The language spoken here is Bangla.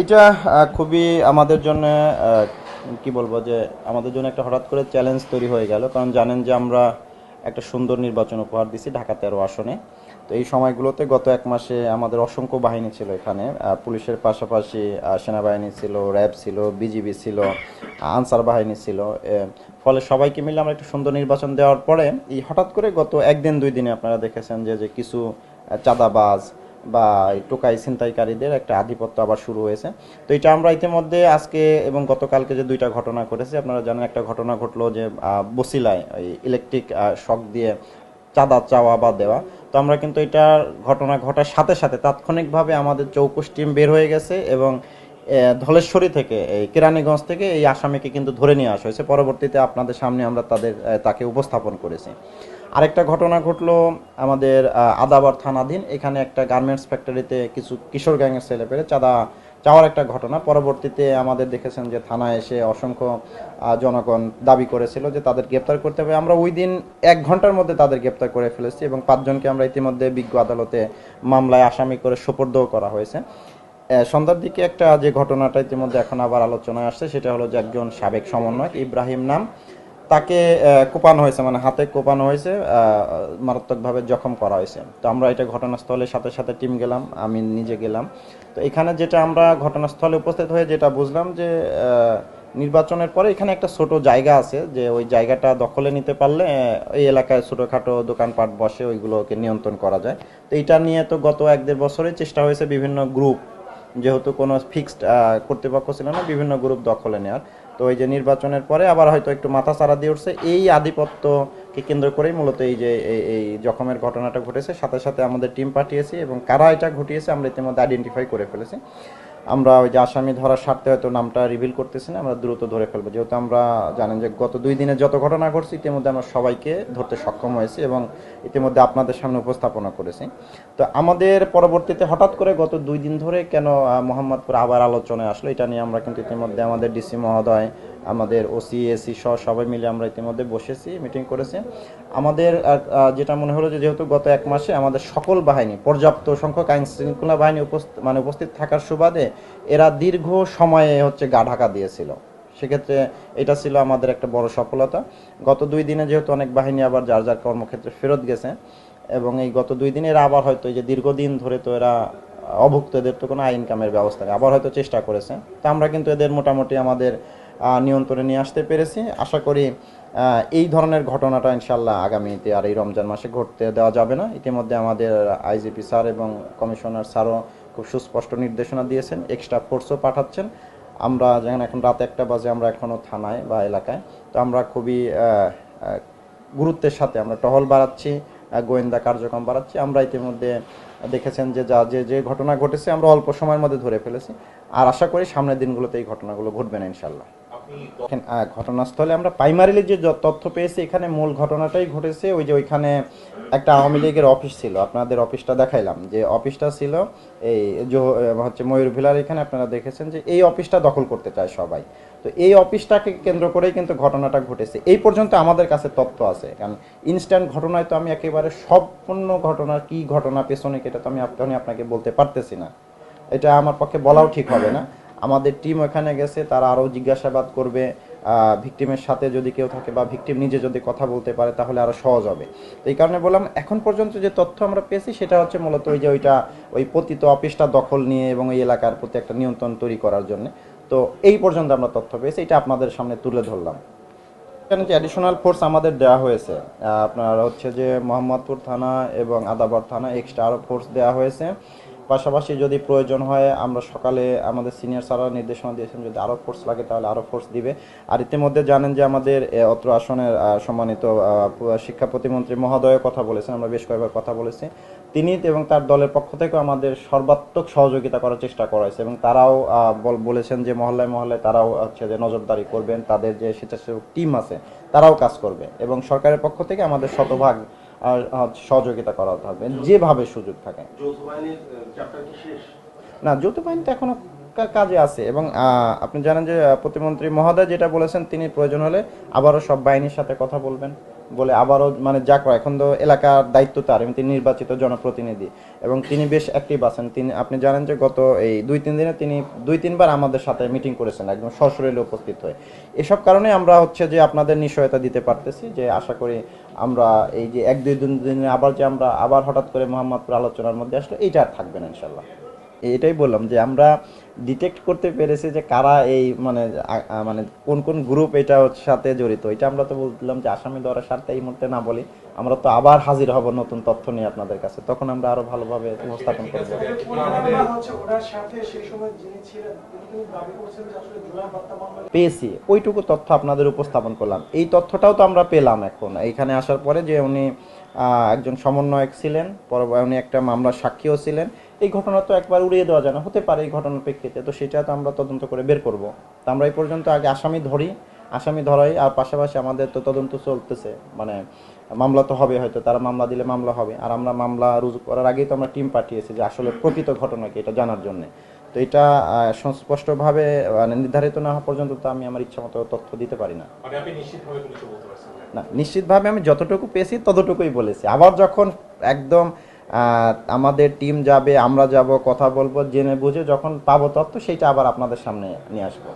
এটা খুবই আমাদের জন্য কি বলবো যে আমাদের জন্য একটা হঠাৎ করে চ্যালেঞ্জ তৈরি হয়ে গেল, কারণ জানেন যে আমরা একটা সুন্দর নির্বাচন উপহার দিছি ঢাকা 13 আসনে। তো এই সময়গুলোতে গত এক মাসে আমাদের অসংখ্য বাহিনী ছিল এখানে, পুলিশের পাশাপাশি সেনাবাহিনী ছিল, র্যাব ছিল, বিজিবি ছিল, আনসার বাহিনী ছিল। ফলে সবাইকে মিলে আমরা একটা সুন্দর নির্বাচন দেওয়ার পরে এই হঠাৎ করে গত একদিন দুই দিনে আপনারা দেখেছেন যে যে কিছু চাঁদাবাজ বা এই টোকাই ছিনতাইকারীদের একটা আধিপত্য আবার শুরু হয়েছে। তো এটা আমরা ইতিমধ্যে আজকে এবং গতকালকে যে দুইটা ঘটনা ঘটেছে, আপনারা জানেন একটা ঘটনা ঘটলো যে বসিলায় ওই ইলেকট্রিক শক দিয়ে চাঁদা চাওয়া বা দেওয়া। তো আমরা কিন্তু এটা ঘটনা ঘটার সাথে সাথে তাৎক্ষণিকভাবে আমাদের চৌকস টিম বের হয়ে গেছে এবং ধলেশ্বরী থেকে এই কেরানীগঞ্জ থেকে এই আসামিকে কিন্তু ধরে নিয়ে আসা হয়েছে। পরবর্তীতে আপনাদের সামনে আমরা তাকে উপস্থাপন করেছি। আরেকটা ঘটনা ঘটলো আমাদের আদাবর থানাধীন, এখানে একটা গার্মেন্টস ফ্যাক্টরিতে কিছু কিশোর গ্যাংয়ের ছেলে পেলে চাঁদা চাওয়ার একটা ঘটনা। পরবর্তীতে আমাদের দেখেছেন যে থানায় এসে অসংখ্য জনগণ দাবি করেছিল যে তাদের গ্রেপ্তার করতে হবে। আমরা ওই দিন 1 ঘন্টার মধ্যে তাদের গ্রেপ্তার করে ফেলেছি এবং 5 জনকে আমরা ইতিমধ্যে বিজ্ঞ আদালতে মামলায় আসামি করে সোপর্দও করা হয়েছে। সন্ধ্যার দিকে একটা যে ঘটনাটা ইতিমধ্যে এখন আবার আলোচনায় আসছে, সেটা হলো যে একজন সাবেক সমন্বয়ক ইব্রাহিম নাম, তাকে কোপানো হয়েছে, মানে হাতে কোপানো হয়েছে, মারাত্মকভাবে জখম করা হয়েছে। তো আমরা এটা ঘটনাস্থলের সাথে সাথে টিম গেলাম, আমি নিজে গেলাম। তো এখানে যেটা আমরা ঘটনাস্থলে উপস্থিত হয়ে যেটা বুঝলাম যে নির্বাচনের পরে এখানে একটা ছোট জায়গা আছে, যে ওই জায়গাটা দখলে নিতে পারলে এই এলাকায় ছোটোখাটো দোকানপাট বসে ওইগুলোকে নিয়ন্ত্রণ করা যায়। তো এটা নিয়ে তো গত 1-1.5 বছরে চেষ্টা হয়েছে বিভিন্ন গ্রুপ, যেহেতু কোনো ফিক্সড কর্তৃপক্ষ ছিল না, বিভিন্ন গ্রুপ দখলে নেওয়ার। তো এই যে নির্বাচনের পরে আবার হয়তো একটু মাথা চাড়া দিয়ে উঠছে, এই আধিপত্যকে কেন্দ্র করেই মূলত এই যে এই জখমের ঘটনাটা ঘটেছে। সাথে সাথে আমাদের টিম পাঠিয়েছি এবং কারা এটা ঘটিয়েছে আমরা ইতিমধ্যে আইডেন্টিফাই করে ফেলেছি। আমরা ওই যে আসামি ধরার স্বার্থে হয়তো নামটা রিভিল করতেছি না, আমরা দ্রুত ধরে ফেলবো, যেহেতু আমরা জানেন যে গত 2 দিনে যত ঘটনা ঘটছে ইতিমধ্যে আমরা সবাইকে ধরতে সক্ষম হয়েছি এবং ইতিমধ্যে আপনাদের সামনে উপস্থাপনা করেছি। তো আমাদের পরবর্তীতে হঠাৎ করে গত 2 দিন ধরে কেন মোহাম্মদপুর আবার আলোচনায় আসলো, এটা নিয়ে আমরা কিন্তু ইতিমধ্যে আমাদের ডিসি মহোদয়, আমাদের ওসি এসি সহ সবাই মিলে আমরা ইতিমধ্যে বসেছি, মিটিং করেছি। আমাদের যেটা মনে হলো যে যেহেতু গত এক মাসে আমাদের সকল বাহিনী, পর্যাপ্ত সংখ্যক আইন শৃঙ্খলা বাহিনী উপস্থিত থাকার সুবাদে এরা দীর্ঘ সময়ে গা ঢাকা দিয়েছিল। সেক্ষেত্রে এটা ছিল আমাদের একটা বড় সফলতা। গত 2 দিনে যেহেতু অনেক বাহিনী আবার যার যার কর্মক্ষেত্রে ফেরত গেছে এবং এই গত 2 দিনে এরা আবার হয়তো এই যে দীর্ঘদিন ধরে তো এরা অভুক্ত, এদের তো কোনো আইন কামের ব্যবস্থা নেই, আবার হয়তো চেষ্টা করেছে। তো আমরা কিন্তু এদের মোটামুটি আমাদের নিয়ন্ত্রণে নিয়ে আসতে পেরেছি। আশা করি এই ধরনের ঘটনাটা ইনশাল্লাহ আগামীতে আর এই রমজান মাসে ঘটতে দেওয়া যাবে না। ইতিমধ্যে আমাদের আইজিপি স্যার এবং কমিশনার স্যারও খুব সুস্পষ্ট নির্দেশনা দিয়েছেন, এক্সট্রা ফোর্সও পাঠাচ্ছেন। আমরা যেখানে এখন রাত 1টা বাজে, আমরা এখনও থানায় বা এলাকায়। তো আমরা খুবই গুরুত্বের সাথে আমরা টহল বাড়াচ্ছি, গোয়েন্দা কার্যক্রম বাড়াচ্ছি। আমরা ইতিমধ্যে দেখেছেন যে যে ঘটনা ঘটেছে আমরা অল্প সময়ের মধ্যে ধরে ফেলেছি, আর আশা করি সামনের দিনগুলোতে এই ঘটনাগুলো ঘটবে না ইনশাল্লাহ। দেখেন, ঘটনাস্থলে আমরা প্রাইমারিলি যে তথ্য পেয়েছি, এখানে মূল ঘটনাটাই ঘটেছে ওই যে ওইখানে একটা আওয়ামী লীগের অফিস ছিল, আপনাদের অফিসটা দেখাইলাম যে অফিসটা ছিল এই ময়ূর ভিলার এখানে। আপনারা দেখেছেন যে এই অফিসটা দখল করতে চায় সবাই। তো এই অফিসটাকে কেন্দ্র করেই কিন্তু ঘটনাটা ঘটেছে, এই পর্যন্ত আমাদের কাছে তথ্য আছে। কারণ ইনস্ট্যান্ট ঘটনায় তো আমি একেবারে সম্পূর্ণ ঘটনার কি ঘটনা পেছনে এটা তো আমি আপনাকে বলতে পারতেছি না, এটা আমার পক্ষে বলাও ঠিক হবে না। আমাদের টিম ওখানে গেছে, তারা আরও জিজ্ঞাসাবাদ করবে, ভিকটিমের সাথে যদি কেউ থাকে বা ভিকটিম নিজে যদি কথা বলতে পারে তাহলে আরও সহজ হবে। তো এই কারণে বললাম, এখন পর্যন্ত যে তথ্য আমরা পেয়েছি সেটা হচ্ছে মূলত ওই যে ওই পতিত অফিসটা দখল নিয়ে এবং ওই এলাকার প্রতি একটা নিয়ন্ত্রণ তৈরি করার জন্য। তো এই পর্যন্ত আমরা তথ্য পেয়েছি, এটা আপনাদের সামনে তুলে ধরলাম। এখানে যে অ্যাডিশনাল ফোর্স আমাদের দেওয়া হয়েছে, আপনার যে মোহাম্মদপুর থানা এবং আদাবর থানা এক্সট্রা আরও ফোর্স দেওয়া হয়েছে। পাশাপাশি যদি প্রয়োজন হয় আমরা সকালে আমাদের সিনিয়র স্যাররা নির্দেশনা দিয়েছেন যদি আরও ফোর্স লাগে তাহলে আরও ফোর্স দিবে। আর ইতিমধ্যে জানেন যে আমাদের অত্র আসনের সম্মানিত শিক্ষা প্রতিমন্ত্রী মহোদয়ও কথা বলেছেন, আমরা বেশ কয়েকবার কথা বলেছি। তিনি এবং তার দলের পক্ষ থেকে আমাদের সর্বাত্মক সহযোগিতা করার চেষ্টা করা হয়েছে এবং তারাও বলেছেন যে মহল্লায় মহল্লায় তারাও যে নজরদারি করবেন, তাদের যে স্বেচ্ছাসেবক টিম আছে তারাও কাজ করবে এবং সরকারের পক্ষ থেকে আমাদের শতভাগ সহযোগিতা করা হবে যেভাবে সুযোগ থাকে। না, যৌথ বাহিনী তো এখনো কাজে আছে এবং আপনি জানেন যে প্রতিমন্ত্রী মহোদয় যেটা বলেছেন, তিনি প্রয়োজন হলে আবারও সব বাহিনীর সাথে কথা বলবেন। বলে আবারও মানে যা করে, এখন তো এলাকার দায়িত্ব তার, এবং তিনি নির্বাচিত জনপ্রতিনিধি এবং তিনি বেশ অ্যাক্টিভ আছেন। তিনি, আপনি জানেন যে গত এই 2-3 দিনে তিনি 2-3 বার আমাদের সাথে মিটিং করেছেন একদম সশরীরে উপস্থিত হয়ে। এসব কারণে আমরা হচ্ছে যে আপনাদের নিশ্চয়তা দিতে পারতেছি যে আশা করি আমরা এই যে 1-2 দিনে আবার যে আমরা আবার হঠাৎ করে মোহাম্মদপুর আলোচনার মধ্যে আসলে এইটা আর থাকবে না ইনশাল্লাহ। এটাই বললাম যে আমরা ডিটেক্ট করতে পেরেছি যে কারা এই মানে মানে কোন কোন গ্রুপ এটা সাথে জড়িত। এটা আমরা তো বললাম যে আসামি ধরার স্বার্থে এই মুহূর্তে না বলি, আমরা তো আবার হাজির হব নতুন তথ্য নিয়ে আপনাদের কাছে, তখন আমরা আরো ভালোভাবে উপস্থাপন করবো। পেয়েছি, ওইটুকু তথ্য আপনাদের উপস্থাপন করলাম। এই তথ্যটাও তো আমরা পেলাম এখন এইখানে আসার পরে যে উনি একজন সমন্বয়ক ছিলেন, পরে উনি একটা মামলার সাক্ষীও ছিলেন। এই ঘটনা তো একবার উড়িয়ে দেওয়া যায় না, হতে পারে এই ঘটনার প্রেক্ষিতে, তো সেটা তো আমরা তদন্ত করে বের করব। তো আমরা এই পর্যন্ত আগে আসামি ধরি, আসামি ধরাই, আর পাশাপাশি আমাদের তো তদন্ত চলতেছে, মানে মামলা তো হবে, হয়তো তারা মামলা দিলে মামলা হবে, আর আমরা মামলা রুজু করার আগেই তো আমরা টিম পাঠিয়েছি যে আসলে প্রকৃত ঘটনা কি এটা জানার জন্য। তো এটা সুস্পষ্টভাবে মানে নির্ধারিত না হওয়া পর্যন্ত তো আমি আমার ইচ্ছা মতো তথ্য দিতে পারি না। মানে আপনি নিশ্চিতভাবে কিছু বলতে পারছেন না? না, নিশ্চিতভাবে আমি যতটুকু পেয়েছি ততটুকুই বলেছি। আবার যখন একদম আমাদের টিম যাবে, আমরা যাব, কথা বলবো, জেনে বুঝে যখন পাবো তথ্য, সেইটা আবার আপনাদের সামনে নিয়ে আসবো।